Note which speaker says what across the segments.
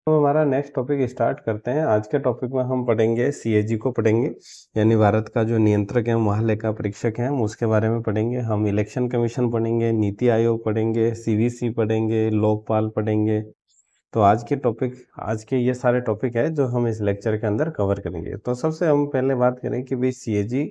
Speaker 1: तो हमारा next topic start करते हैं। आज के टॉपिक में हम पढ़ेंगे सीएजी को पढ़ेंगे, यानी भारत का जो नियंत्रक है, महालेखा परीक्षक है, हम उसके बारे में पढ़ेंगे। हम इलेक्शन कमीशन पढ़ेंगे, नीति आयोग पढ़ेंगे, सीवीसी पढ़ेंगे, लोकपाल पढ़ेंगे। तो आज के ये सारे टॉपिक है जो हम इस लेक्चर के अंदर कवर करेंगे। तो सबसे हम पहले बात करें कि भाई सीएजी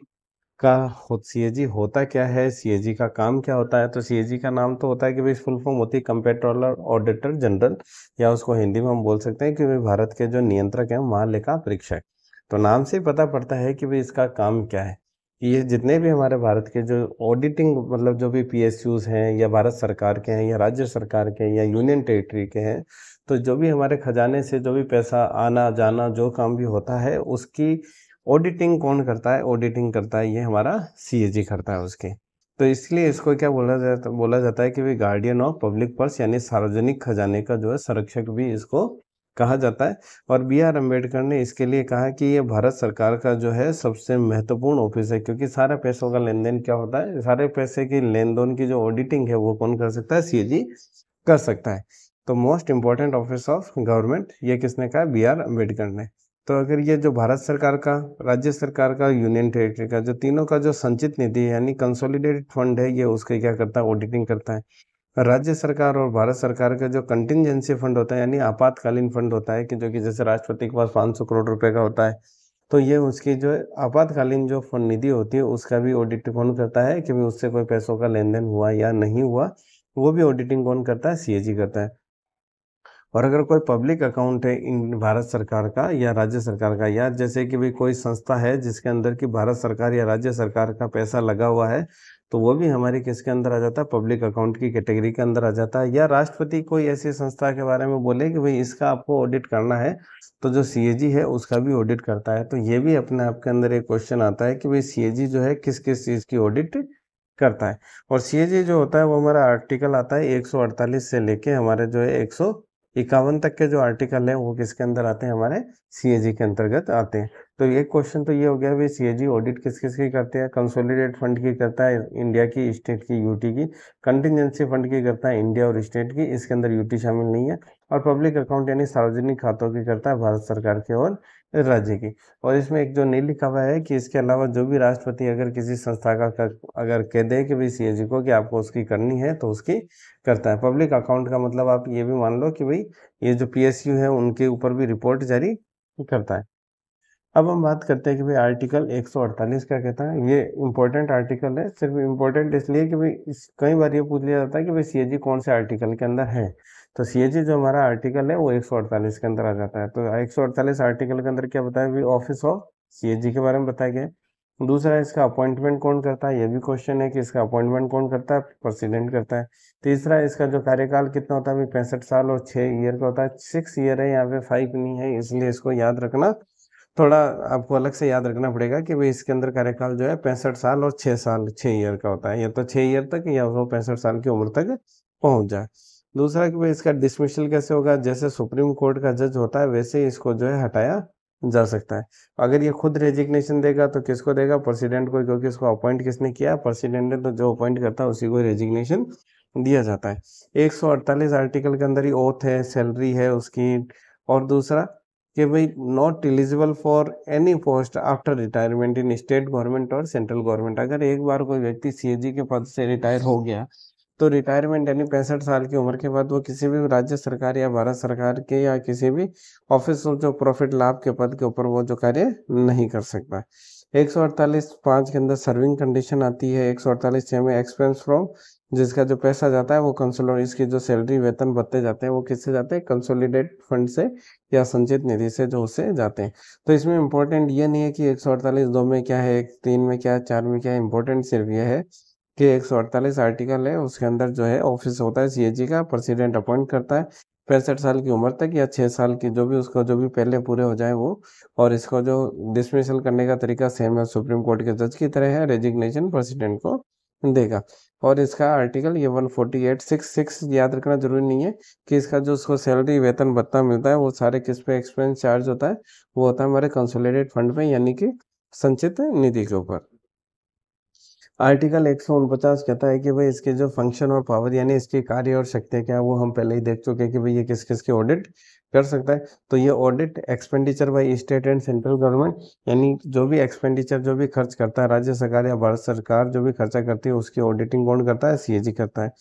Speaker 1: होता क्या है, सीएजी का काम क्या होता है। तो सीएजी का नाम तो होता है कि भाई फुल फॉर्म होती है कंप्ट्रोलर ऑडिटर जनरल, या उसको हिंदी में हम बोल सकते हैं कि भाई भारत के जो नियंत्रक हैं, महालेखा परीक्षक। तो नाम से ही पता पड़ता है कि भाई इसका काम क्या है। ये जितने भी हमारे भारत के जो ऑडिटिंग, मतलब जो भी पीएसयूज हैं, या भारत सरकार के हैं, या राज्य सरकार के हैं, या यूनियन टेरिटरी के हैं, तो जो भी हमारे खजाने से जो भी पैसा आना जाना जो काम भी होता है, उसकी ऑडिटिंग कौन करता है? ऑडिटिंग करता है ये हमारा सीएजी करता है उसके। तो इसलिए इसको क्या बोला जाता है कि भाई गार्डियन ऑफ पब्लिक पर्स, यानी सार्वजनिक खजाने का जो है संरक्षक भी इसको कहा जाता है। और बी आर अम्बेडकर ने इसके लिए कहा कि ये भारत सरकार का जो है सबसे महत्वपूर्ण ऑफिस है, क्योंकि सारा पैसों का लेन देन क्या होता है, सारे पैसे की लेन देन की जो ऑडिटिंग है वो कौन कर सकता है? सीएजी कर सकता है। तो most important office of government, ये किसने कहा? बी आर अम्बेडकर ने। तो अगर ये जो भारत सरकार का, राज्य सरकार का, यूनियन टेरिटरी का, जो तीनों का जो संचित निधि है यानी कंसोलिडेटेड फंड है, ये उसके क्या करता है? ऑडिटिंग करता है। राज्य सरकार और भारत सरकार का जो कंटिजेंसी फंड होता है, यानी आपातकालीन फंड होता है, कि जो कि जैसे राष्ट्रपति के पास 500 करोड़ रुपए का होता है, तो ये उसकी जो आपातकालीन जो फंड निधि होती है उसका भी ऑडिट कौन करता है कि भाई उससे कोई पैसों का लेन देन हुआ या नहीं हुआ, वो भी ऑडिटिंग कौन करता है? सीएजी करता है। और अगर कोई पब्लिक अकाउंट है इन भारत सरकार का या राज्य सरकार का, या जैसे कि भाई कोई संस्था है जिसके अंदर की भारत सरकार या राज्य सरकार का पैसा लगा हुआ है, तो वो भी हमारी किसके अंदर आ जाता है? पब्लिक अकाउंट की कैटेगरी के अंदर आ जाता है। या राष्ट्रपति कोई ऐसी संस्था के बारे में बोले कि भाई इसका आपको ऑडिट करना है, तो जो सीएजी है उसका भी ऑडिट करता है। तो ये भी अपने आप के अंदर एक क्वेश्चन आता है कि भाई सीएजी जो है किस किस चीज़ की ऑडिट करता है। और सीएजी जो होता है वो हमारा आर्टिकल आता है 148 से लेके हमारे जो है 151 तक के जो आर्टिकल है वो किसके अंदर आते हैं? हमारे सीएजी के अंतर्गत आते हैं। तो एक क्वेश्चन तो ये हो गया, भाई सीएजी ऑडिट किस किस की करते हैं? कंसोलिडेट फंड की करता है, इंडिया की, स्टेट की, यूटी की। कंटिजेंसी फंड की करता है, इंडिया और स्टेट की, इसके अंदर यूटी शामिल नहीं है। और पब्लिक अकाउंट यानी सार्वजनिक खातों की करता है भारत सरकार के और राज्य की। और इसमें एक जो नहीं लिखा हुआ है कि इसके अलावा जो भी राष्ट्रपति अगर किसी संस्था का अगर कह दे कि भाई सीएजी को कि आपको उसकी करनी है, तो उसकी करता है। पब्लिक अकाउंट का मतलब आप ये भी मान लो कि भाई ये जो पीएसयू है उनके ऊपर भी रिपोर्ट जारी करता है। अब हम बात करते हैं कि भाई आर्टिकल 148 क्या कहता है। ये इम्पोर्टेंट आर्टिकल है, सिर्फ इम्पोर्टेंट इसलिए कि भाई कई बार ये पूछ लिया जाता है कि भाई सीएजी कौन से आर्टिकल के अंदर है। तो सीएजी जो हमारा आर्टिकल है वो 148 के अंदर आ जाता है। तो 148 आर्टिकल के अंदर क्या बताया? भाई ऑफिस ऑफ सीएजी के बारे में बताया गया है। दूसरा, इसका अपॉइंटमेंट कौन करता है? ये भी क्वेश्चन है कि इसका अपॉइंटमेंट कौन करता है? प्रेसिडेंट करता है। तीसरा, इसका जो कार्यकाल कितना होता है? भाई 65 साल और 6 ईयर का होता है। 6 ईयर है, यहाँ पे 5 नहीं है, इसलिए इसको याद रखना थोड़ा, आपको अलग से याद रखना पड़ेगा कि भाई इसके अंदर कार्यकाल जो है 65 साल और 6 साल 6 ईयर का होता है, या तो 6 ईयर तक या वो 65 साल की उम्र तक पहुंच जाए। दूसरा कि भाई इसका डिसमिसल कैसे होगा? जैसे सुप्रीम कोर्ट का जज होता है वैसे ही इसको जो है हटाया जा सकता है। अगर ये खुद रेजिग्नेशन देगा तो किसको देगा? प्रेसिडेंट को, क्योंकि इसको अपॉइंट किसने किया? प्रेसिडेंट ने। तो जो अपॉइंट करता है उसी को रेजिग्नेशन दिया जाता है। 148 आर्टिकल के अंदर ही ओथ है, सैलरी है उसकी। और दूसरा कि भाई not eligible for any post after retirement in state government और सेंट्रल गवर्नमेंट। अगर एक बार कोई व्यक्ति सीएजी के पद से रिटायर हो गया, तो रिटायरमेंट यानी 65 साल की उम्र के बाद वो किसी भी राज्य सरकार या भारत सरकार के या किसी भी ऑफिस ऑफ जो प्रॉफिट लाभ के पद के ऊपर वो जो कार्य नहीं कर सकता। 148(5) के अंदर सर्विंग कंडीशन आती है। 148(6) में एक्सपेंस फ्रॉम, जिसका जो पैसा जाता है वो कंसोलिडेट, इसकी जो सैलरी वेतन भत्ते जाते हैं वो किससे जाते हैं? कंसोलिडेट फंड से या संचित निधि से जो उससे जाते हैं। तो इसमें इंपॉर्टेंट ये नहीं है कि 148 2 में क्या है, 3 में क्या है, 4 में क्या है। इंपॉर्टेंट सिर्फ ये है कि 148 आर्टिकल है उसके अंदर जो है ऑफिस होता है सीएजी का, प्रेसिडेंट अपॉइंट करता है 65 साल की उम्र तक या 6 साल की, जो भी उसको जो भी पहले पूरे हो जाए वो। और इसको जो डिसमिसल करने का तरीका सेम है, सुप्रीम कोर्ट के जज की तरह है, रेजिग्नेशन प्रेसिडेंट को देगा। और इसका आर्टिकल ये 148(6) याद रखना जरूरी नहीं है कि इसका जो उसको सैलरी वेतन भत्ता मिलता है वो सारे किस पे एक्सपेंस चार्ज होता है? वो होता है हमारे कंसोलिडेट फंड पे, यानी कि संचित निधि के ऊपर। आर्टिकल 149 कहता है कि भाई इसके जो फंक्शन और पावर यानी इसके कार्य और शक्तियाँ क्या है वो हम पहले ही देख चुके हैं कि भाई ये किस किस के ऑडिट कर सकता है। तो ये audit expenditure by state and central government, यानी जो भी एक्सपेंडिचर जो भी खर्च करता है राज्य सरकार या भारत सरकार जो भी खर्चा करती है उसकी ऑडिटिंग कौन करता है, सीएजी करता है।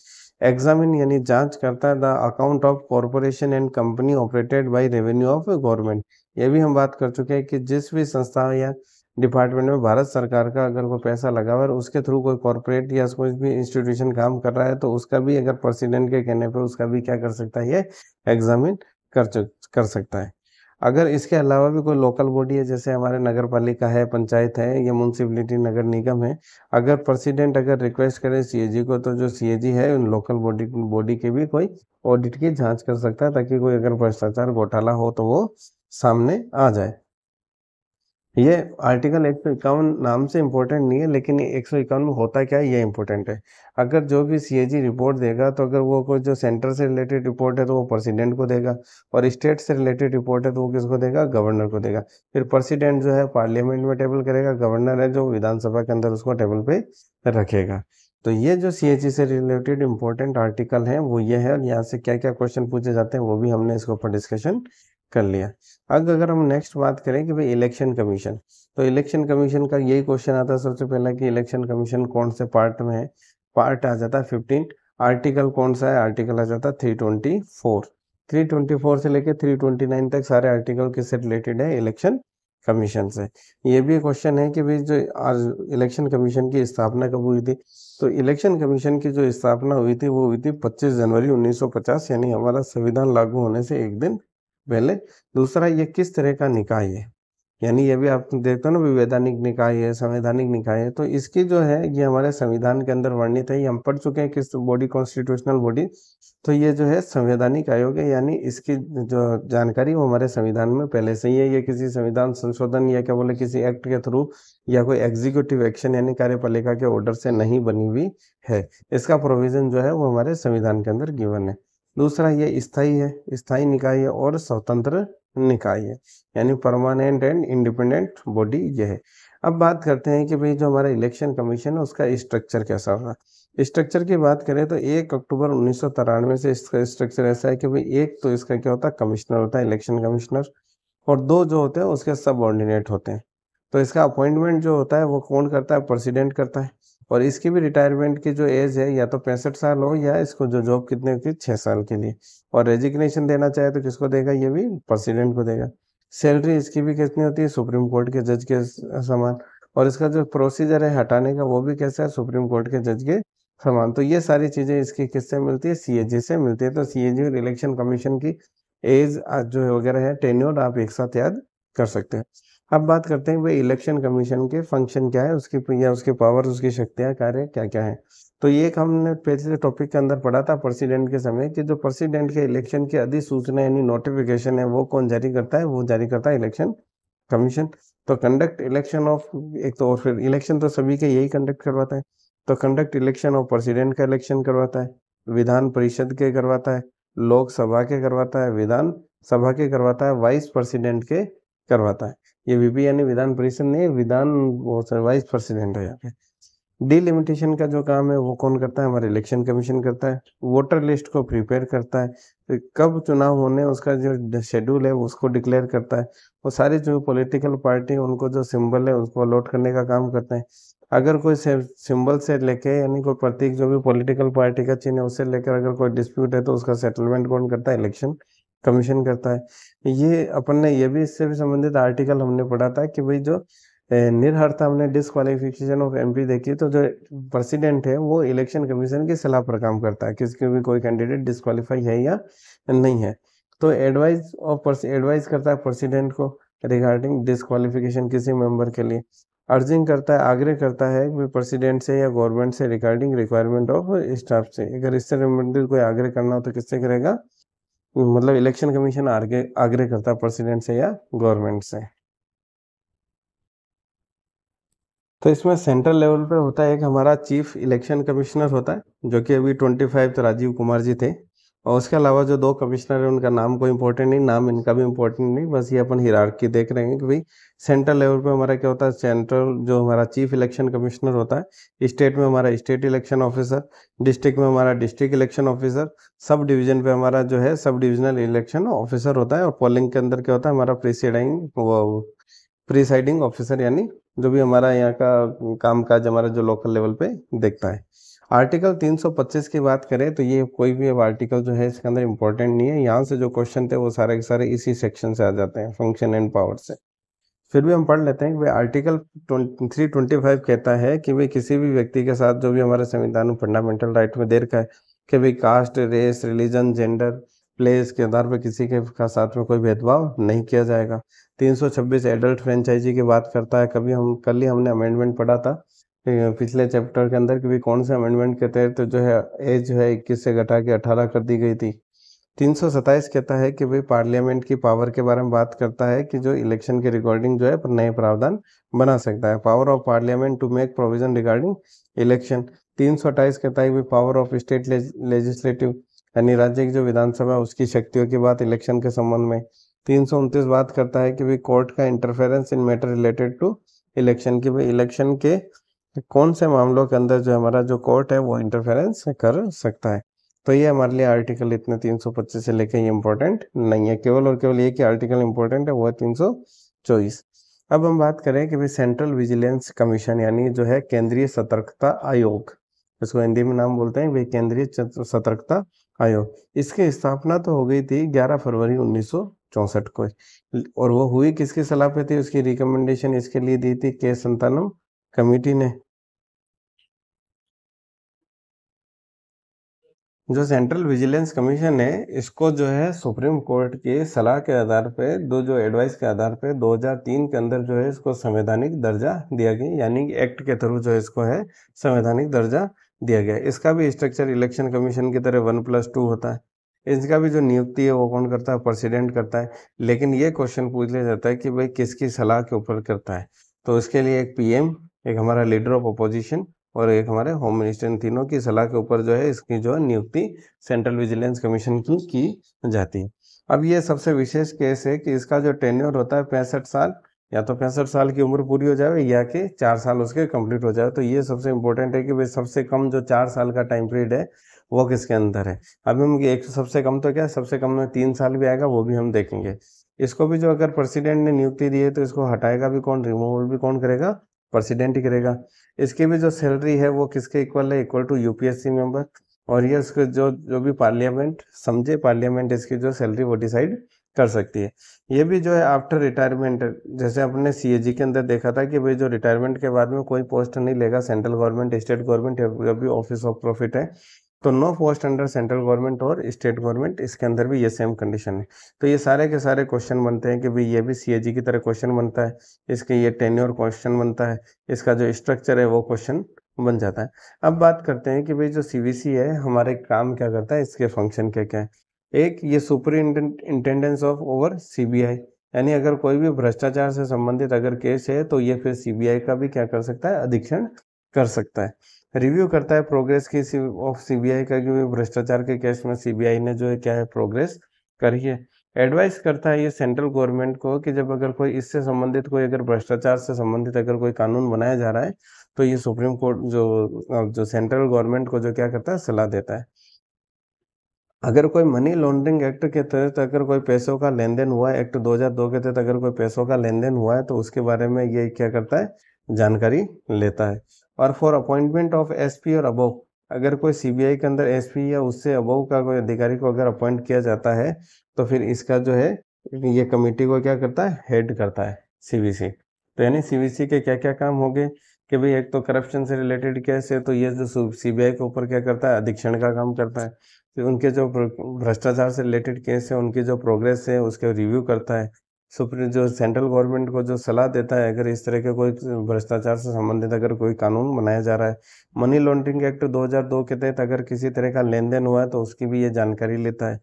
Speaker 1: एग्जामिन यानी जांच करता है the account of corporation and company operated by revenue of government. ये भी हम बात कर चुके हैं कि जिस भी संस्था या डिपार्टमेंट में भारत सरकार का अगर कोई पैसा लगा हुआ है और उसके थ्रू कोई कॉर्पोरेट या कोई भी इंस्टीट्यूशन काम कर रहा है तो उसका भी अगर प्रेसिडेंट के कहने पे उसका भी क्या कर सकता है, ये एग्जामिन कर सकता है। अगर इसके अलावा भी कोई लोकल बॉडी है जैसे हमारे नगर पालिका है, पंचायत है या म्यूनसिपलिटी नगर निगम है, अगर प्रेसिडेंट अगर रिक्वेस्ट करे सीएजी को तो जो सीएजी है उन लोकल बॉडी बॉडी के भी कोई ऑडिट की जांच कर सकता है ताकि कोई अगर भ्रष्टाचार घोटाला हो तो वो सामने आ जाए। ये आर्टिकल 151 नाम से इम्पोर्टेंट नहीं है लेकिन 151 में होता क्या है ये इम्पोर्टेंट है। अगर जो भी सीएजी रिपोर्ट देगा तो अगर वो कोई जो सेंटर से रिलेटेड रिपोर्ट है तो वो प्रेसिडेंट को देगा, और स्टेट से रिलेटेड रिपोर्ट है तो वो किसको देगा, गवर्नर को देगा। फिर प्रेसिडेंट जो है पार्लियामेंट में टेबल करेगा, गवर्नर है जो विधानसभा के अंदर उसको टेबल पे रखेगा। तो ये जो सीएजी से रिलेटेड इम्पोर्टेंट आर्टिकल है वो ये है, और यहाँ से क्या क्या क्वेश्चन पूछे जाते हैं वो भी हमने इसके ऊपर डिस्कशन कर लिया। अब अगर हम नेक्स्ट बात करें कि भाई इलेक्शन कमीशन, तो इलेक्शन कमीशन का यही क्वेश्चन आता है सबसे पहला कि इलेक्शन कमीशन कौन से पार्ट में है। पार्ट आ जाता है 15। आर्टिकल कौन सा है, आर्टिकल आ जाता है 324। 324 से लेके 329 तक सारे आर्टिकल किससे रिलेटेड है, इलेक्शन कमीशन से। ये भी क्वेश्चन है कि भाई जो आज इलेक्शन कमीशन की स्थापना कब हुई थी, तो इलेक्शन कमीशन की जो स्थापना हुई थी वो हुई थी 25 जनवरी 1950, यानी हमारा संविधान लागू होने से एक दिन पहले। दूसरा, ये किस तरह का निकाय है, यानी ये भी आप देखते हो ना, विवैधानिक निकाय है, संवैधानिक निकाय है, तो इसकी जो है ये हमारे संविधान के अंदर वर्णित है। ये हम पढ़ चुके हैं किस बॉडी, कॉन्स्टिट्यूशनल बॉडी। तो ये जो है संवैधानिक आयोग है, यानी इसकी जो जानकारी वो हमारे संविधान में पहले से ही है। ये किसी संविधान संशोधन या क्या बोले किसी एक्ट के थ्रू या कोई एग्जीक्यूटिव एक्शन यानी कार्यपालिका के ऑर्डर से नहीं बनी हुई है। इसका प्रोविजन जो है वो हमारे संविधान के अंदर गिवन है। दूसरा, ये स्थायी है, स्थायी निकाय है, और स्वतंत्र निकाय है, यानी परमानेंट एंड इंडिपेंडेंट बॉडी ये है। अब बात करते हैं कि भाई जो हमारा इलेक्शन कमीशन है उसका स्ट्रक्चर कैसा होगा। स्ट्रक्चर की बात करें तो 1 अक्टूबर 1993 से इसका स्ट्रक्चर ऐसा है कि भाई एक तो इसका क्या होता है, कमिश्नर होता है, इलेक्शन कमिश्नर, और दो जो होते हैं उसके सबऑर्डिनेट होते हैं। तो इसका अपॉइंटमेंट जो होता है वो कौन करता है, प्रेसिडेंट करता है। और इसकी भी रिटायरमेंट की जो एज है या तो 65 साल हो, या इसको जो जॉब कितने की 6 साल के लिए। और रेजिग्नेशन देना चाहे तो किसको देगा, ये भी प्रेसिडेंट को देगा। सैलरी इसकी भी कितनी होती है, सुप्रीम कोर्ट के जज के समान। और इसका जो प्रोसीजर है हटाने का वो भी कैसा है, सुप्रीम कोर्ट के जज के समान। तो ये सारी चीजें इसकी किससे मिलती है, सीएजी से मिलती है। तो सीएजी और इलेक्शन कमीशन की एज जो है वगैरह है, टेन्योर आप एक साथ याद कर सकते हैं। अब बात करते हैं भाई इलेक्शन कमीशन के फंक्शन क्या है, उसकी या उसके पावर, उसकी शक्तियां, कार्य क्या क्या है। तो ये एक हमने पिछले टॉपिक के अंदर पढ़ा था प्रेसिडेंट के समय कि जो प्रेसिडेंट के इलेक्शन की अधिसूचना यानी नोटिफिकेशन है वो कौन जारी करता है, वो जारी करता है इलेक्शन कमीशन। तो कंडक्ट इलेक्शन ऑफ, एक तो और फिर इलेक्शन तो सभी के यही कंडक्ट करवाता है। तो कंडक्ट इलेक्शन ऑफ प्रेसिडेंट का इलेक्शन करवाता है, विधान परिषद के करवाता है, लोकसभा के करवाता है, विधान सभा के करवाता है, वाइस प्रेसिडेंट के करवाता है। ये वीपी यानी विधान परिषद नहीं, विधान वो वाइस प्रेसिडेंट है यहाँ पे। डिलिमिटेशन का जो काम है वो कौन करता है, हमारे इलेक्शन कमीशन करता है। वोटर लिस्ट को प्रिपेयर करता है, तो कब चुनाव होने उसका जो शेड्यूल है उसको डिक्लेयर करता है। वो सारी जो पॉलिटिकल पार्टी उनको जो सिंबल है उसको अलॉट करने का काम करते हैं। अगर कोई सिंबल से लेके यानी कोई प्रतीक जो भी पॉलिटिकल पार्टी का चिन्ह है उससे लेकर अगर कोई डिस्प्यूट है तो उसका सेटलमेंट कौन करता है, इलेक्शन कमीशन करता है। ये अपन ने ये भी इससे भी संबंधित आर्टिकल हमने पढ़ा था कि भाई जो निर्हरता हमने डिस्क्वालिफिकेशन ऑफ एमपी देखी, तो जो प्रेसिडेंट है वो इलेक्शन कमीशन की सलाह पर काम करता है किसके भी कोई कैंडिडेट डिस्क्वालीफाई है या नहीं है। तो एडवाइज करता है प्रेसिडेंट को रिगार्डिंग डिस्क्वालिफिकेशन किसी मेंबर के लिए। अर्जिंग करता है, आग्रह करता है कि प्रेसिडेंट से या गवर्नमेंट से रिगार्डिंग रिक्वायरमेंट ऑफ स्टाफ से। अगर इससे रिलेटेड कोई आग्रह करना हो तो किससे करेगा, मतलब इलेक्शन कमीशन आग्रह करता है प्रेसिडेंट से या गवर्नमेंट से। तो इसमें सेंट्रल लेवल पे होता है एक हमारा चीफ इलेक्शन कमिश्नर होता है, जो कि अभी 25 तो राजीव कुमार जी थे। और उसके अलावा जो 2 कमिश्नर हैं उनका नाम कोई इम्पोर्टेंट नहीं, नाम इनका भी इम्पोर्टेंट नहीं, बस ये अपन हायरार्की देख रहे हैं कि भाई सेंट्रल लेवल पे हमारा क्या होता है, सेंट्रल जो हमारा चीफ इलेक्शन कमिश्नर होता है, स्टेट में हमारा स्टेट इलेक्शन ऑफिसर, डिस्ट्रिक्ट में हमारा district election officer, sub division पे हमारा जो है सब डिविजनल इलेक्शन ऑफिसर होता है, और पोलिंग के अंदर क्या होता है हमारा प्रिसाइडिंग ऑफिसर, यानी जो भी हमारा यहाँ का काम काज हमारा जो लोकल लेवल पे देखता है। आर्टिकल 325 की बात करें तो ये कोई भी अब आर्टिकल जो है इसके अंदर इम्पोर्टेंट नहीं है, यहाँ से जो क्वेश्चन थे वो सारे के सारे इसी सेक्शन से आ जाते हैं, फंक्शन एंड पावर से। फिर भी हम पढ़ लेते हैं कि भाई आर्टिकल 325 कहता है कि भाई किसी भी व्यक्ति के साथ जो भी हमारे संविधान में फंडामेंटल राइट में दे रखा है कि भाई caste, race, religion, gender, place के आधार पर किसी के साथ में कोई भेदभाव नहीं किया जाएगा। 326 एडल्ट फ्रेंचाइजी की बात करता है, कल ही हमने अमेंडमेंट पढ़ा था पिछले चैप्टर के अंदर कि भाई कौन से अमेंडमेंट के तहत तो जो है एज जो है 21 से घटा के 18 कर दी गई थी। 327 कहता है कि भाई पार्लियामेंट की पावर के बारे में बात करता है कि जो इलेक्शन के रिकॉर्डिंग जो है पर नए प्रावधान बना सकता है, power of parliament to make provision regarding election. 328 कहता है कि पावर ऑफ स्टेट लेजिस्लेटिव, यानी राज्य की जो विधानसभा उसकी शक्तियों की बात इलेक्शन के संबंध में। 329 बात करता है कि भाई कोर्ट का interference in matter related to election, की भाई इलेक्शन के कौन से मामलों के अंदर जो हमारा जो कोर्ट है वो इंटरफेरेंस कर सकता है। तो ये हमारे लिए आर्टिकल इतने 325 से लेके ये इम्पोर्टेंट नहीं है, केवल और केवल ये कि आर्टिकल इम्पोर्टेंट है वो है 324। अब हम बात करें कि भाई सेंट्रल विजिलेंस कमीशन, यानी जो है केंद्रीय सतर्कता आयोग, इसको हिंदी में नाम बोलते हैं भाई केंद्रीय सतर्कता आयोग। इसकी स्थापना तो हो गई थी 11 फरवरी 1964 को, और वो हुई किसकी सलाह पे थी, उसकी रिकमेंडेशन इसके लिए दी थी के संतानम कमेटी ने। जो सेंट्रल विजिलेंस कमीशन है इसको जो है सुप्रीम कोर्ट की सलाह के आधार पे, दो जो एडवाइस के आधार पे 2003 के अंदर जो है इसको संवैधानिक दर्जा दिया गया, यानी एक्ट के थ्रू जो है इसको है संवैधानिक दर्जा दिया गया। इसका भी स्ट्रक्चर इलेक्शन कमीशन की तरह 1+2 होता है। इसका भी जो नियुक्ति है वो कौन करता है, प्रेसिडेंट करता है। लेकिन ये क्वेश्चन पूछ लिया जाता है कि भाई किसकी सलाह के ऊपर करता है, तो इसके लिए एक पीएम, एक हमारा लीडर ऑफ अपोजिशन और एक हमारे होम मिनिस्टर, इन तीनों की सलाह के ऊपर जो है इसकी जो है नियुक्ति सेंट्रल विजिलेंस कमीशन की जाती है। अब ये सबसे विशेष केस है कि इसका जो टेन्योर होता है 65 साल, या तो 65 साल की उम्र पूरी हो जाए या कि 4 साल उसके कंप्लीट हो जाए। तो ये सबसे इम्पोर्टेंट है कि भाई सबसे कम जो 4 साल का टाइम पीरियड है वो किसके अंदर है। अभी हम एक सबसे कम तो क्या है, सबसे कम में 3 साल भी आएगा, वो भी हम देखेंगे। इसको भी जो अगर प्रेसिडेंट ने नियुक्ति दी है तो इसको हटाएगा भी कौन, रिमूवल भी कौन करेगा, प्रेसिडेंट ही करेगा। इसकी भी जो सैलरी है वो किसके इक्वल है, इक्वल टू यूपीएससी मेंबर। और ये इसके जो जो भी पार्लियामेंट समझे, पार्लियामेंट इसकी जो सैलरी वो डिसाइड कर सकती है। ये भी जो है आफ्टर रिटायरमेंट, जैसे अपने सीएजी के अंदर देखा था कि भाई जो रिटायरमेंट के बाद में कोई पोस्ट नहीं लेगा, सेंट्रल गवर्नमेंट, स्टेट गवर्नमेंट या भी ऑफिस ऑफ प्रॉफिट है, तो no post under central government और स्टेट गवर्नमेंट, इसके अंदर भी ये सेम कंडीशन है। तो ये सारे के सारे क्वेश्चन बनते हैं कि भाई ये भी सीएजी की तरह क्वेश्चन बनता है, इसके ये टेन्योर क्वेश्चन बनता है, इसका जो स्ट्रक्चर है वो क्वेश्चन बन जाता है। अब बात करते हैं कि भाई जो सीवीसी है हमारे काम क्या करता है, इसके फंक्शन क्या क्या है। एक, ये सुपरिंटेंडेंस ऑफ ओवर सीबीआई, यानी अगर कोई भी भ्रष्टाचार से संबंधित अगर केस है तो ये फिर सीबीआई का भी क्या कर सकता है, अधीक्षण कर सकता है। रिव्यू करता है प्रोग्रेस की ऑफ सीबीआई का, कि भ्रष्टाचार के केस में सीबीआई ने जो है क्या है प्रोग्रेस करी है। एडवाइस करता है ये सेंट्रल गवर्नमेंट को कि जब अगर कोई इससे संबंधित, कोई अगर भ्रष्टाचार से संबंधित अगर कोई कानून बनाया जा रहा है तो ये सुप्रीम कोर्ट जो सेंट्रल गवर्नमेंट को जो क्या करता है, सलाह देता है। अगर कोई मनी लॉन्ड्रिंग एक्ट के तहत अगर कोई पैसों का लेन देन हुआ है, एक्ट 2002 के तहत अगर कोई पैसों का लेन देन हुआ है तो उसके बारे में ये क्या करता है, जानकारी लेता है। और फॉर अपॉइंटमेंट ऑफ एसपी और अबव, अगर कोई सीबीआई के अंदर एसपी या उससे अबव का कोई अधिकारी को अगर अपॉइंट किया जाता है तो फिर इसका जो है ये कमेटी को क्या करता है, हेड करता है सीवीसी। तो यानी सीवीसी के क्या क्या काम होंगे कि भाई एक तो करप्शन से रिलेटेड केस है तो ये जो सीबीआई के ऊपर क्या करता है, अधीक्षण का काम करता है। फिर उनके जो भ्रष्टाचार से रिलेटेड केस है उनकी जो प्रोग्रेस है उसके रिव्यू करता है। सुप्रीम जो सेंट्रल गवर्नमेंट को जो सलाह देता है अगर इस तरह के कोई भ्रष्टाचार से संबंधित अगर कोई कानून बनाया जा रहा है। मनी लॉन्ड्रिंग एक्ट 2002 के तहत अगर किसी तरह का लेन देन हुआ है तो उसकी भी ये जानकारी लेता है।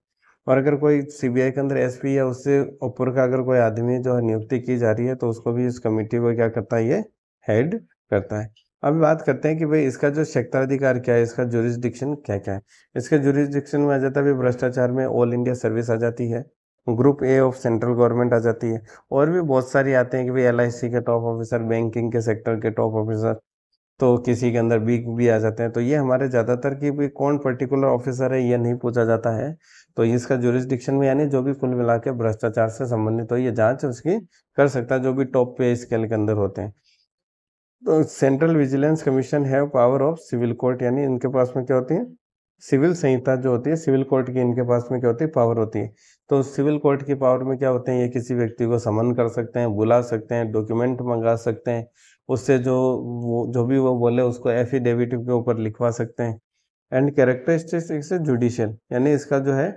Speaker 1: और अगर कोई सीबीआई के अंदर एसपी या उससे ऊपर का अगर कोई आदमी जो है नियुक्ति की जा रही है तो उसको भी इस कमेटी को क्या करता है, ये हेड करता है। अभी बात करते हैं कि भाई इसका जो क्षेत्राधिकार क्या है, इसका जुरिस्डिक्शन क्या क्या है। इसके जुरिस्डिक्शन में आ जाता है भाई भ्रष्टाचार में ऑल इंडिया सर्विस आ जाती है, group A of central government आ जाती है, और भी बहुत सारी आते हैं कि भाई LIC के टॉप ऑफिसर, बैंकिंग के सेक्टर के टॉप ऑफिसर, तो किसी के अंदर भी आ जाते हैं। तो ये हमारे ज़्यादातर की भी कौन पर्टिकुलर ऑफिसर है ये नहीं पूछा जाता है। तो इसका जुरिस्डिक्शन में यानी जो भी कुल मिला के भ्रष्टाचार से संबंधित हो ये जांच उसकी कर सकता है, जो भी टॉप पे स्केल के अंदर होते हैं। तो सेंट्रल विजिलेंस कमीशन है पावर ऑफ सिविल कोर्ट, यानी इनके पास में क्या होती है, सिविल संहिता जो होती है सिविल कोर्ट की, इनके पास में क्या होती है, पावर होती है। तो सिविल कोर्ट की पावर में क्या होते हैं, ये किसी व्यक्ति को समन कर सकते हैं, बुला सकते हैं, डॉक्यूमेंट मंगा सकते हैं, उससे जो भी वो बोले उसको एफिडेविट के ऊपर लिखवा सकते हैं। एंड कैरेक्टरिस्टिक्स से जुडिशियल, यानी इसका जो है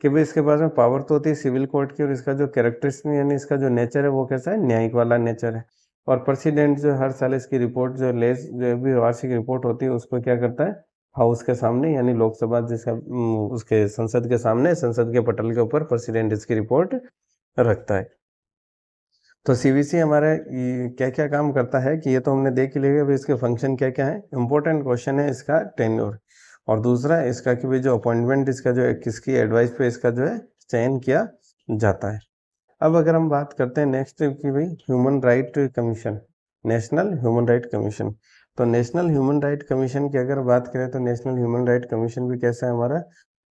Speaker 1: कि भाई इसके पास में पावर तो होती है सिविल कोर्ट की, और इसका जो कैरेक्टरिस्टिक यानी इसका जो नेचर है वो कैसा है, न्यायिक वाला नेचर है। और प्रेसिडेंट जो हर साल इसकी रिपोर्ट जो भी वार्षिक रिपोर्ट होती है उसको क्या करता है, हाउस के सामने यानी लोकसभा जिसका उसके संसद के सामने, संसद के पटल के ऊपर प्रेसिडेंट इसकी रिपोर्ट रखता है। तो CVC हमारे क्या क्या काम करता है कि ये तो हमने देख ही लिया, भाई इसके फंक्शन क्या क्या है। इंपॉर्टेंट क्वेश्चन है इसका टेन्योर, और दूसरा इसका कि भाई जो अपॉइंटमेंट इसका जो है किसकी एडवाइस पे इसका जो है चयन किया जाता है। अब अगर हम बात करते हैं नेक्स्ट कि भाई human right commission, national human right commission. तो नेशनल ह्यूमन राइट कमीशन की अगर बात करें तो नेशनल ह्यूमन राइट कमीशन भी कैसा है, हमारा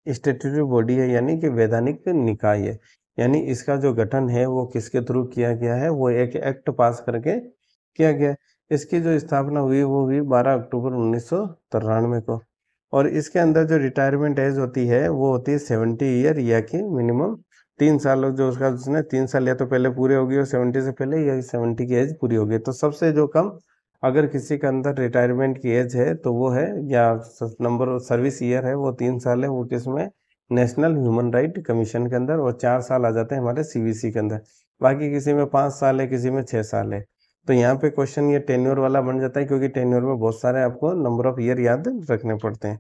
Speaker 1: स्टेट्यूटरी बॉडी है, यानी कि वैधानिक निकाय है। यानी इसका जो गठन है वो किसके थ्रू किया गया है, वो एक एक्ट पास करके किया गया है। इसकी जो स्थापना हुई वो हुई 12 अक्टूबर 1993 को, और इसके अंदर जो रिटायरमेंट एज होती है वो होती है 70 ईयर, या कि मिनिमम 3 साल जो उसका उसने 3 साल या तो पहले पूरे हो गए और 70 से पहले, या 70 की एज पूरी हो गई। तो सबसे जो कम अगर किसी के अंदर रिटायरमेंट की एज है तो वो है, या नंबर सर्विस ईयर है वो 3 साल है, वो किसमें, नेशनल ह्यूमन राइट कमीशन के अंदर, और 4 साल आ जाते हैं हमारे CVC के अंदर। बाकी किसी में 5 साल है, किसी में 6 साल है। तो यहाँ पे क्वेश्चन ये टेन्योर वाला बन जाता है, क्योंकि टेन्योर में बहुत सारे आपको नंबर ऑफ ईयर याद रखने पड़ते हैं।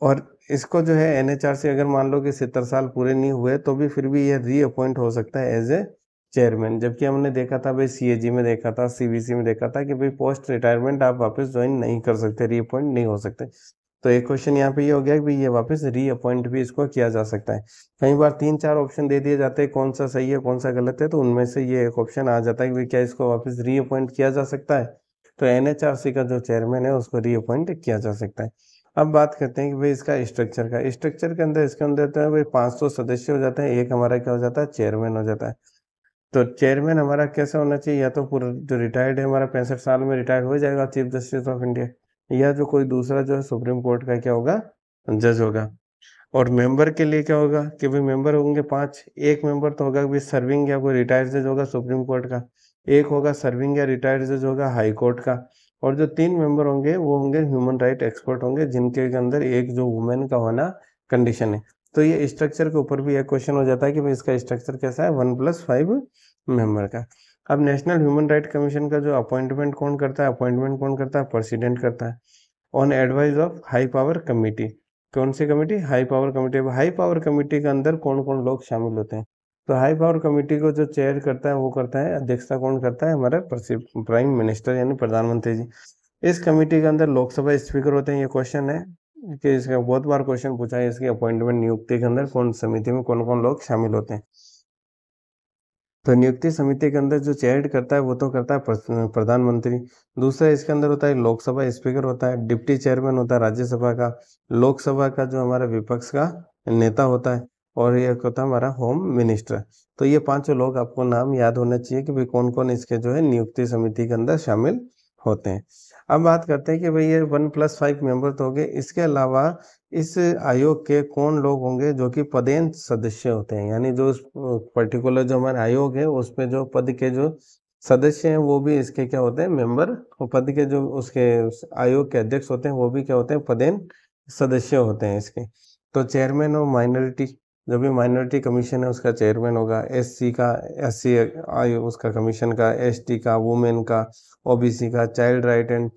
Speaker 1: और इसको जो है NHRC अगर मान लो कि 70 साल पूरे नहीं हुए तो भी फिर भी ये रीअपॉइंट हो सकता है एज ए चेयरमैन। जबकि हमने देखा था भाई CAG में देखा था, CVC में देखा था कि भाई पोस्ट रिटायरमेंट आप वापस ज्वाइन नहीं कर सकते, रीअपॉइंट नहीं हो सकते। तो एक क्वेश्चन यहाँ पे ये हो गया कि भाई ये वापस रीअपॉइंट भी इसको किया जा सकता है। कई बार 3-4 ऑप्शन दे दिए जाते हैं कौन सा सही है कौन सा गलत है, तो उनमें से ये एक ऑप्शन आ जाता है कि भाई क्या इसको वापस रीअपॉइंट किया जा सकता है। तो NHRC का जो चेयरमैन है उसको रीअपॉइंट किया जा सकता है। अब बात करते हैं कि भाई इसका स्ट्रक्चर के अंदर इसके अंदर तो है भाई 500 सदस्य हो जाते हैं, एक हमारा क्या हो जाता है, चेयरमैन हो जाता है। तो चेयरमैन हमारा कैसा होना चाहिए, या तो पूरा जो रिटायर्ड है हमारा 65 साल में रिटायर हो जाएगा, चीफ जस्टिस ऑफ इंडिया, या जो कोई दूसरा जो है सुप्रीम कोर्ट का क्या होगा, जज होगा। और मेंबर के लिए क्या होगा कि भाई मेंबर होंगे 5, एक मेंबर तो होगा भाई सर्विंग या कोई रिटायर्ड जज होगा सुप्रीम कोर्ट का, एक होगा सर्विंग या रिटायर्ड जज होगा हाई कोर्ट का, और जो 3 मेंबर होंगे वो होंगे ह्यूमन राइट एक्सपर्ट होंगे, जिनके अंदर एक जो वुमेन का होना कंडीशन है। तो ये स्ट्रक्चर के ऊपर भी एक क्वेश्चन हो जाता है कि भाई इसका स्ट्रक्चर कैसा है, 1+5 मेंबर का। अब नेशनल ह्यूमन राइट कमीशन का जो अपॉइंटमेंट कौन करता है, प्रेसिडेंट करता है, on advise of high power committee. कौन सी committee, high power committee. High power committee के अंदर कौन कौन लोग शामिल होते हैं, तो हाई पावर कमेटी को जो चेयर करता है वो करता है, अध्यक्षता कौन करता है, हमारा प्राइम मिनिस्टर यानी प्रधानमंत्री जी। इस कमेटी के अंदर लोकसभा स्पीकर होते हैं। ये क्वेश्चन है कि इसका बहुत बार क्वेश्चन पूछा है, इसकी अपॉइंटमेंट नियुक्ति के अंदर कौन समिति में कौन कौन लोग शामिल होते हैं। तो नियुक्ति समिति के अंदर जो चेयर करता है वो तो करता है प्रधानमंत्री। दूसरा इसके अंदर होता है लोकसभा स्पीकर होता है, डिप्टी चेयरमैन होता है राज्यसभा का, लोकसभा का जो हमारा विपक्ष का नेता होता है, और ये होता है हमारा होम मिनिस्टर। तो ये 5 लोग आपको नाम याद होना चाहिए कि भाई कौन कौन इसके जो है नियुक्ति समिति के अंदर शामिल होते हैं। अब बात करते हैं कि भाई ये 1+5 मेंबर तो हो गए, इसके अलावा इस आयोग के कौन लोग होंगे जो कि पदेन सदस्य होते हैं, यानी जो पर्टिकुलर जो हमारा आयोग है उसमें जो पद के जो सदस्य हैं वो भी इसके क्या होते हैं, मेंबर। और पद के जो उसके आयोग के अध्यक्ष होते हैं वो भी क्या होते हैं, पदेन सदस्य होते हैं इसके। तो चेयरमैन और माइनॉरिटी, जो भी माइनॉरिटी कमीशन है उसका चेयरमैन होगा, SC का SC आयोग उसका कमीशन का, ST का, वुमेन का, OBC का, child right and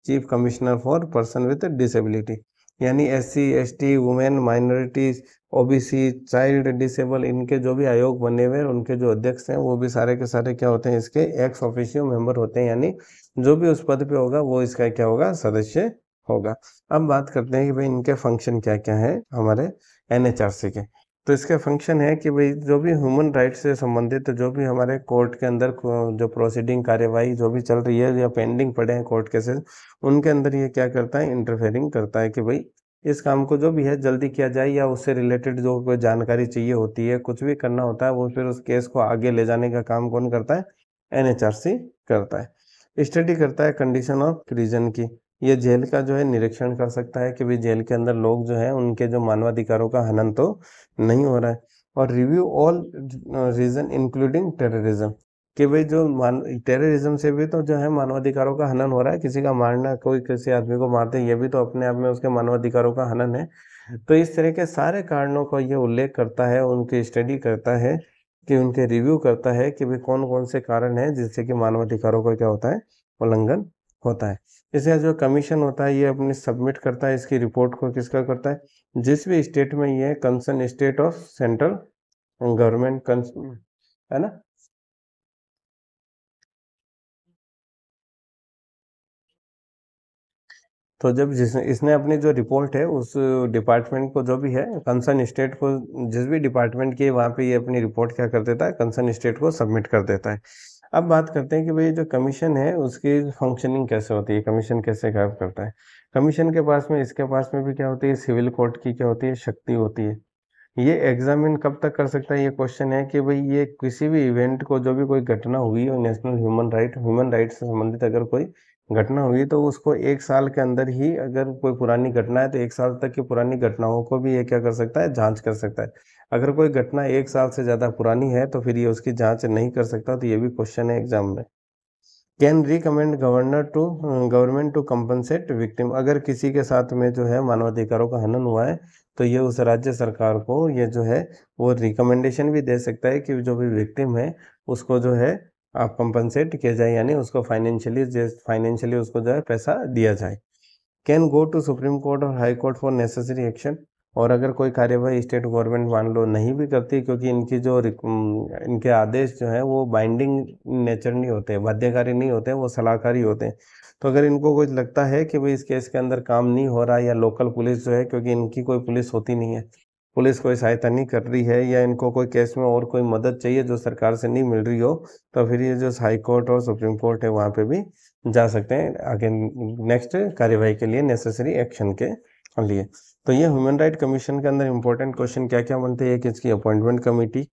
Speaker 1: chief commissioner for person with disability. यानी SC ST women minorities OBC child disable इनके जो भी आयोग बने हुए हैं उनके जो अध्यक्ष हैं वो भी सारे के सारे क्या होते हैं इसके एक्स ऑफिशियो मेंबर होते हैं, यानी जो भी उस पद पे होगा वो इसका क्या होगा सदस्य होगा। अब बात करते हैं कि भाई इनके फंक्शन क्या क्या है हमारे NHRC के। तो इसके फंक्शन है कि भाई जो भी ह्यूमन राइट से संबंधित जो भी हमारे कोर्ट के अंदर जो प्रोसीडिंग कार्यवाही जो भी चल रही है या पेंडिंग पड़े हैं कोर्ट केसेस, उनके अंदर ये क्या करता है इंटरफेयरिंग करता है कि भाई इस काम को जो भी है जल्दी किया जाए या उससे रिलेटेड जो कोई जानकारी चाहिए होती है कुछ भी करना होता है वो फिर उस केस को आगे ले जाने का काम कौन करता है, NHRC करता है। स्टडी करता है कंडीशन ऑफ प्रिजन की, ये जेल का जो है निरीक्षण कर सकता है कि भाई जेल के अंदर लोग जो है उनके जो मानवाधिकारों का हनन तो नहीं हो रहा है। और review all reason including terrorism, कि भाई जो टेररिज्म से भी तो जो है मानवाधिकारों का हनन हो रहा है, किसी का मारना, कोई किसी आदमी को मारते हैं ये भी तो अपने आप में उसके मानवाधिकारों का हनन है। तो इस तरह के सारे कारणों का ये उल्लेख करता है, उनकी स्टडी करता है कि उनके रिव्यू करता है कि भाई कौन कौन से कारण हैं जिससे कि मानवाधिकारों का क्या होता है उल्लंघन होता है। इसका जो कमीशन होता है ये अपनी सबमिट करता है, इसकी रिपोर्ट को किसका करता है, जिस भी स्टेट में ये concern state of central government है ना। तो जब जिसने इसने अपनी जो रिपोर्ट है उस डिपार्टमेंट को जो भी है कंसर्न स्टेट को, जिस भी डिपार्टमेंट की वहाँ पे ये अपनी रिपोर्ट क्या कर देता है कंसर्न स्टेट को सबमिट कर देता है। अब बात करते हैं कि भाई जो कमीशन है उसकी फंक्शनिंग कैसे होती है, कमीशन कैसे काम करता है। कमीशन के पास में इसके पास में भी क्या होती है सिविल कोर्ट की क्या होती है शक्ति होती है। ये एग्जामिन कब तक कर सकता है, ये क्वेश्चन है कि भाई ये किसी भी इवेंट को जो भी कोई घटना हुई और नेशनल ह्यूमन राइट से संबंधित अगर कोई घटना हुई तो उसको 1 साल के अंदर ही, अगर कोई पुरानी घटना है तो 1 साल तक की पुरानी घटनाओं को भी ये क्या कर सकता है जांच कर सकता है। अगर कोई घटना 1 साल से ज़्यादा पुरानी है तो फिर ये उसकी जांच नहीं कर सकता, तो ये भी क्वेश्चन है एग्जाम में। Can recommend government to compensate victim, अगर किसी के साथ में जो है मानवाधिकारों का हनन हुआ है तो ये उस राज्य सरकार को ये जो है वो रिकमेंडेशन भी दे सकता है कि जो भी विक्टिम है उसको जो है आप कंपनसेट किया जाए, यानी उसको फाइनेंशियली उसको जो है पैसा दिया जाए। Can go to Supreme Court और High Court for necessary action, और अगर कोई कार्यवाही स्टेट गवर्नमेंट मान लो नहीं भी करती क्योंकि इनकी जो इनके आदेश जो है वो बाइंडिंग नेचर नहीं होते, बाध्यकारी नहीं होते, वो सलाहकारी होते हैं। तो अगर इनको कुछ लगता है कि भाई इस केस के अंदर काम नहीं हो रहा, या लोकल पुलिस जो है क्योंकि इनकी कोई पुलिस होती नहीं है, पुलिस कोई सहायता नहीं कर रही है, या इनको कोई केस में और कोई मदद चाहिए जो सरकार से नहीं मिल रही हो, तो फिर ये जो हाई कोर्ट और सुप्रीम कोर्ट है वहाँ पे भी जा सकते हैं आगे नेक्स्ट कार्यवाही के लिए, नेसेसरी एक्शन के लिए। तो ये ह्यूमन राइट कमीशन के अंदर इंपॉर्टेंट क्वेश्चन क्या क्या बनते हैं, कि इसकी अपॉइंटमेंट कमिटी,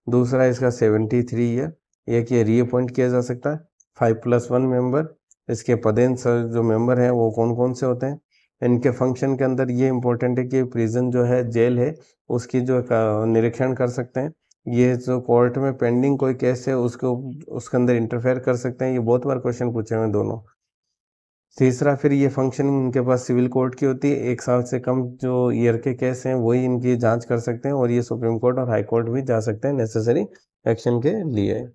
Speaker 1: दूसरा इसका 73 ईयर, एक ये रीअपॉइंट किया जा सकता है, 5+1 मेंबर, इसके पदेन जो मेंबर हैं वो कौन कौन से होते हैं। इनके फंक्शन के अंदर ये इंपॉर्टेंट है कि प्रिजन जो है जेल है उसकी जो निरीक्षण कर सकते हैं, ये जो कोर्ट में पेंडिंग कोई केस है उसको उसके अंदर इंटरफेयर कर सकते हैं, ये बहुत बार क्वेश्चन पूछे हुए हैं दोनों। तीसरा फिर ये फंक्शनिंग इनके पास सिविल कोर्ट की होती है, 1 साल से कम जो ईयर के केस हैं वही इनकी जांच कर सकते हैं, और ये सुप्रीम कोर्ट और हाई कोर्ट भी जा सकते हैं नेसेसरी एक्शन के लिए।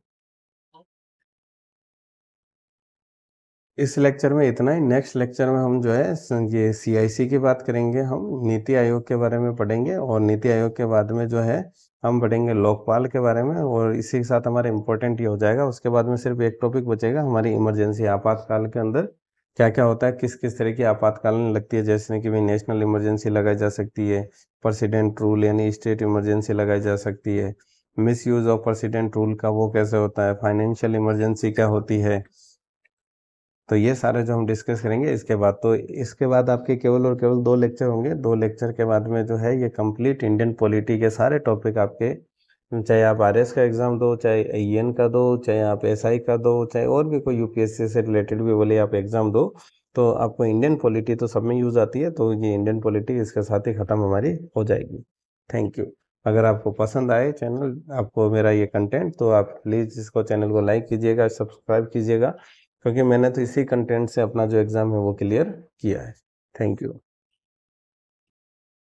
Speaker 1: इस लेक्चर में इतना ही। नेक्स्ट लेक्चर में हम जो है ये CIC की बात करेंगे, हम नीति आयोग के बारे में पढ़ेंगे, और नीति आयोग के बाद में जो है हम पढ़ेंगे लोकपाल के बारे में, और इसी के साथ हमारा इम्पोर्टेंट ये हो जाएगा। उसके बाद में सिर्फ एक टॉपिक बचेगा हमारी इमरजेंसी आपातकाल के अंदर क्या क्या होता है, किस किस तरह की आपातकालीन लगती है, जैसे कि भाई नेशनल इमरजेंसी लगाई जा सकती है, प्रेसिडेंट रूल यानी स्टेट इमरजेंसी लगाई जा सकती है, miss use of president rule का वो कैसे होता है, फाइनेंशियल इमरजेंसी क्या होती है। तो ये सारे जो हम डिस्कस करेंगे इसके बाद, तो इसके बाद आपके केवल और केवल 2 लेक्चर होंगे। 2 लेक्चर के बाद में जो है ये कंप्लीट इंडियन पॉलिटी के सारे टॉपिक आपके, चाहे आप RS का एग्ज़ाम दो, चाहे EN का दो, चाहे आप SI का दो, चाहे और भी कोई UPSC से रिलेटेड भी बोले आप एग्ज़ाम दो, तो आपको इंडियन पॉलिटी तो सब में यूज़ आती है, तो ये इंडियन पॉलिटी इसके साथ ही ख़त्म हमारी हो जाएगी। Thank you. अगर आपको पसंद आए चैनल, आपको मेरा ये कंटेंट, तो आप प्लीज़ इसको चैनल को लाइक कीजिएगा, सब्सक्राइब कीजिएगा, क्योंकि मैंने तो इसी कंटेंट से अपना जो एग्ज़ाम है वो क्लियर किया है। Thank you.